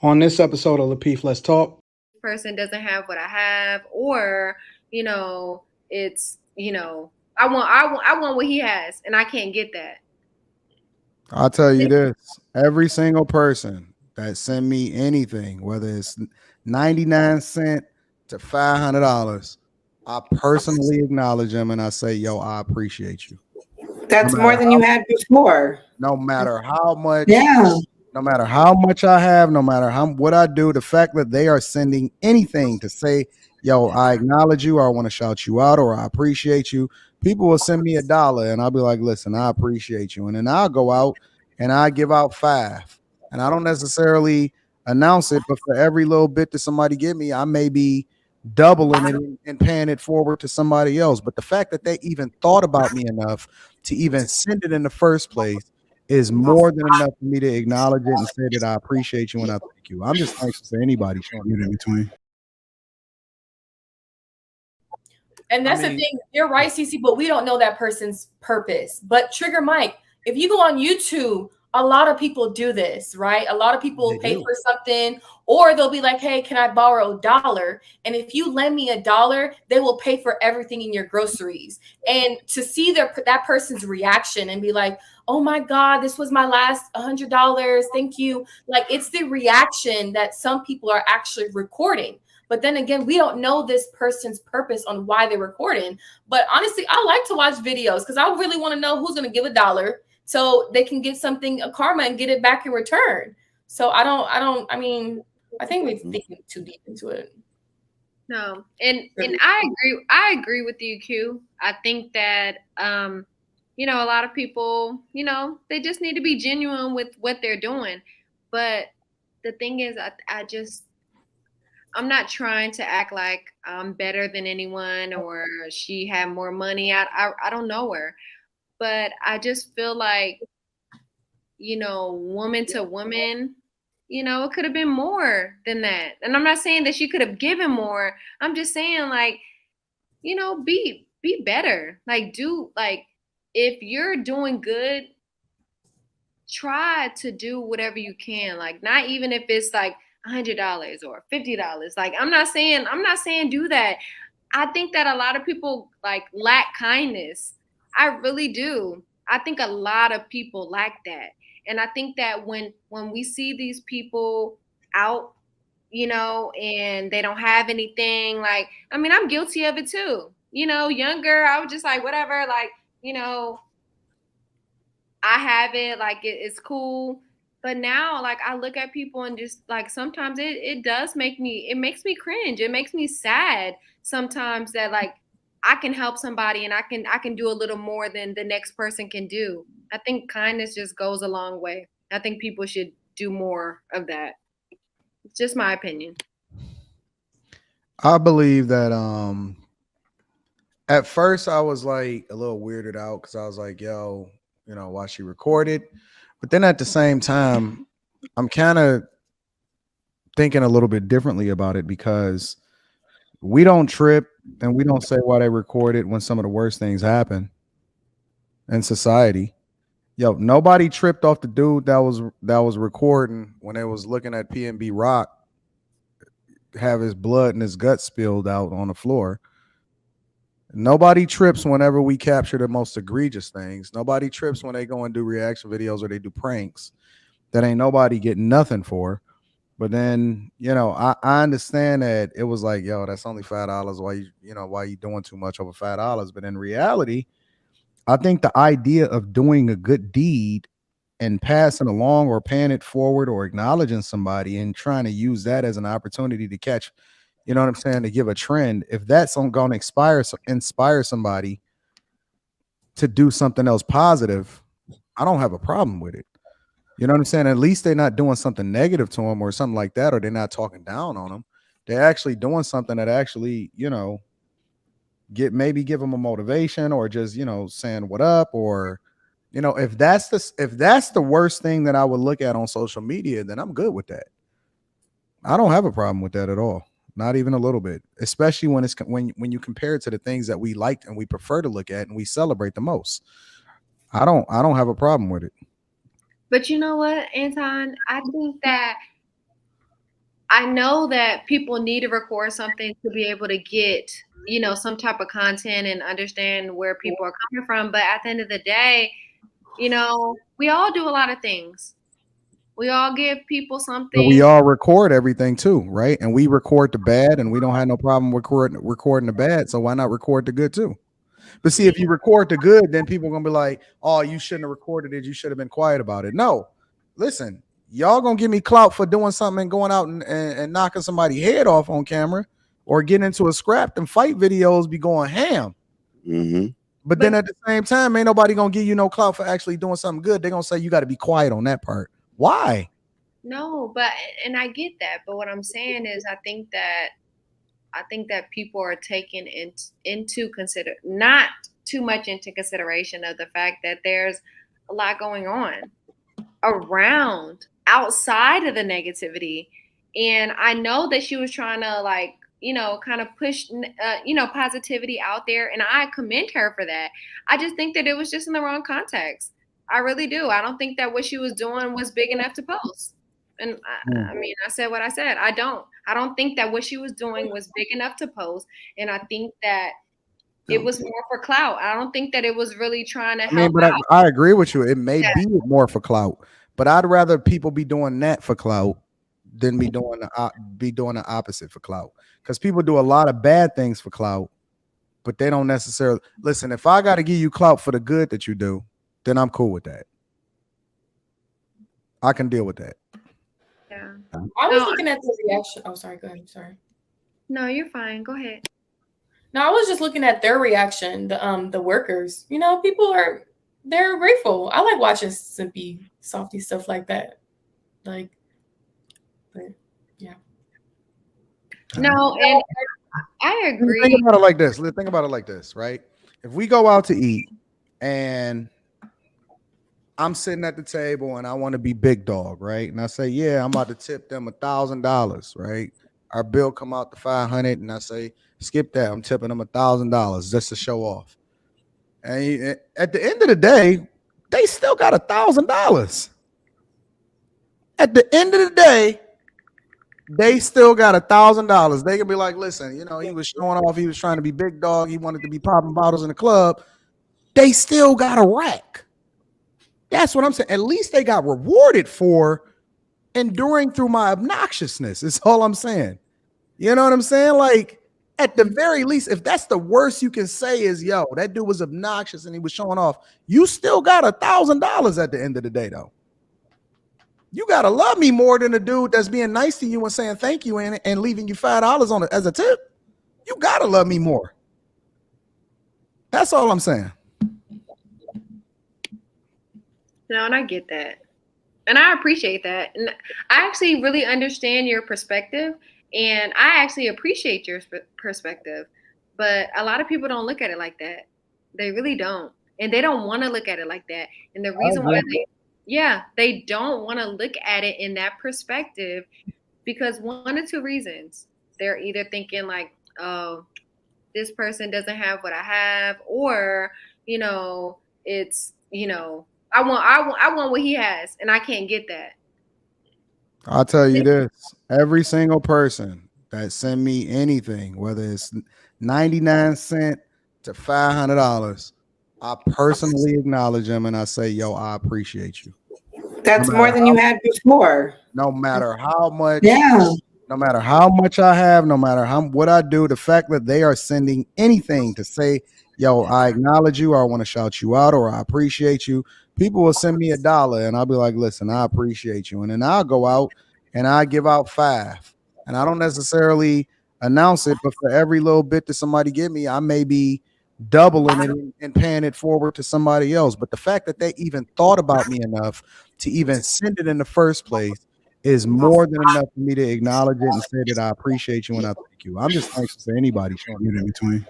On this episode of Lapeef, Let's Talk. Person doesn't have what I have, or it's I want what he has, and I can't get that. I'll tell you this: every single person that send me anything, whether it's 99 cents to $500, I personally acknowledge them and I say, "Yo, I appreciate you." That's more than you had before. No matter how much, Yeah. no matter how much I have, no matter what I do, the fact that they are sending anything to say, "Yo, I acknowledge you," or "I want to shout you out," or "I appreciate you," people will send me $1, and I'll be like, "Listen, I appreciate you," and then I'll go out and I give out 5, and I don't necessarily announce it, but for every little bit that somebody give me, I may be doubling it and paying it forward to somebody else. But the fact that they even thought about me enough to even send it in the first place is more than enough for me to acknowledge it and say that I appreciate you and I thank you. I'm just thankful for anybody showing it in between. And that's the thing. You're right, Cece, but we don't know that person's purpose. But Trigger Mike, if you go on YouTube, a lot of people do this, right? A lot of people pay for something, or they'll be like, "Hey, can I borrow $1?" And if you lend me $1, they will pay for everything in your groceries. And to see that person's reaction and be like, "Oh my God, this was my last $100. Thank you." Like, it's the reaction that some people are actually recording. But then again, we don't know this person's purpose on why they're recording. But honestly, I like to watch videos because I really want to know who's going to give $1 so they can get something, a karma, and get it back in return. So I think we're thinking too deep into it. No, and I agree with you, Q. I think that a lot of people, they just need to be genuine with what they're doing. But the thing is, I'm not trying to act like I'm better than anyone or she had more money. I don't know her, but I just feel like, woman to woman, it could have been more than that. And I'm not saying that she could have given more. I'm just saying, like, be better. Like, if you're doing good, try to do whatever you can. Like, not even if it's like $100 or $50. Like, I'm not saying do that. I think that a lot of people like lack kindness. I really do. I think a lot of people lack that. And I think that when we see these people out, and they don't have anything, like, I mean, I'm guilty of it too. Younger, I was just like, whatever, like, I have it, like, it's cool. But now, like, I look at people and just, like, sometimes it makes me cringe. It makes me sad sometimes that, like, I can help somebody and I can do a little more than the next person can do. I think kindness just goes a long way. I think people should do more of that. It's just my opinion. I believe that at first I was like a little weirded out because I was like, yo, why she recorded. But then at the same time, I'm kind of thinking a little bit differently about it because we don't trip and we don't say why they recorded when some of the worst things happen in society. Yo, nobody tripped off the dude that was recording when they was looking at PNB Rock have his blood and his guts spilled out on the floor. Nobody trips whenever we capture the most egregious things. Nobody trips when they go and do reaction videos or they do pranks that ain't nobody getting nothing for. But then, I understand that it was like, yo, that's only $5. Why you doing too much over $5? But in reality, I think the idea of doing a good deed and passing along or paying it forward or acknowledging somebody and trying to use that as an opportunity to catch, you know what I'm saying, to give a trend, if that's going to inspire somebody to do something else positive, I don't have a problem with it. You know what I'm saying? At least they're not doing something negative to them or something like that, or they're not talking down on them. They're actually doing something that actually, give them a motivation or just, saying what up, or, if that's the worst thing that I would look at on social media, then I'm good with that. I don't have a problem with that at all. Not even a little bit, especially when you compare it to the things that we liked and we prefer to look at and we celebrate the most. I don't have a problem with it. But you know what, Anton? I think that I know that people need to record something to be able to get, some type of content and understand where people are coming from. But at the end of the day, we all do a lot of things. We all give people something. But we all record everything too, right? And we record the bad, and we don't have no problem recording the bad. So why not record the good too? But see, if you record the good, then people are gonna be like, "Oh, you shouldn't have recorded it. You should have been quiet about it." No, listen, y'all gonna give me clout for doing something and going out and knocking somebody's head off on camera, or getting into a scrap. And fight videos be going ham. Mm-hmm. But then at the same time, ain't nobody gonna give you no clout for actually doing something good. They're gonna say you got to be quiet on that part. Why? No, and I get that. But what I'm saying is, I think that people are taking not too much into consideration of the fact that there's a lot going on around outside of the negativity. And I know that she was trying to kind of push, positivity out there. And I commend her for that. I just think that it was just in the wrong context. I really do. I don't think that what she was doing was big enough to post. And I mean, I said what I said. I don't think that what she was doing was big enough to post. And I think that it was more for clout. I don't think that it was really trying to help. I agree with you. It may be more for clout, but I'd rather people be doing that for clout than be doing the opposite for clout. Because people do a lot of bad things for clout, but they don't necessarily listen. If I got to give you clout for the good that you do, then I'm cool with that. I can deal with that. Yeah. I was looking at the reaction. Oh, sorry. Go ahead. Sorry. No, you're fine. Go ahead. No, I was just looking at their reaction. The workers. They're grateful. I like watching simpy, softy stuff like that. But yeah. No, and I agree. Think about it like this, right? If we go out to eat and I'm sitting at the table and I want to be big dog, right? And I say, yeah, I'm about to tip them $1,000, right? Our bill come out to $500, and I say, skip that. I'm tipping them $1,000 just to show off. And at the end of the day, they still got $1,000. At the end of the day, they still got $1,000. They can be like, listen, he was showing off. He was trying to be big dog. He wanted to be popping bottles in the club. They still got a rack. That's what I'm saying. At least they got rewarded for enduring through my obnoxiousness. Is all I'm saying. You know what I'm saying? Like, at the very least, if that's the worst you can say is, yo, that dude was obnoxious and he was showing off, you still got $1,000 at the end of the day, though. You got to love me more than a dude that's being nice to you and saying thank you and leaving you $5 on it as a tip. You got to love me more. That's all I'm saying. No, and I get that. And I appreciate that. And I actually really understand your perspective. And I actually appreciate your perspective. But a lot of people don't look at it like that. They really don't. And they don't want to look at it like that. And the reason why they don't want to look at it in that perspective, because one or two reasons. They're either thinking like, oh, this person doesn't have what I have, or, it's, I want what he has, and I can't get that. I'll tell you this: every single person that send me anything, whether it's 99 cents to $500, I personally acknowledge them and I say, "Yo, I appreciate you." That's more than you had before. No matter how much, no matter how much I have, no matter what I do, the fact that they are sending anything to say, "Yo, I acknowledge you," or "I want to shout you out," or "I appreciate you." People will send me $1 and I'll be like, listen, I appreciate you. And then I'll go out and I give out $5. And I don't necessarily announce it, but for every little bit that somebody give me, I may be doubling it and paying it forward to somebody else. But the fact that they even thought about me enough to even send it in the first place is more than enough for me to acknowledge it and say that I appreciate you and I thank you. I'm just thankful for anybody showing me that in between.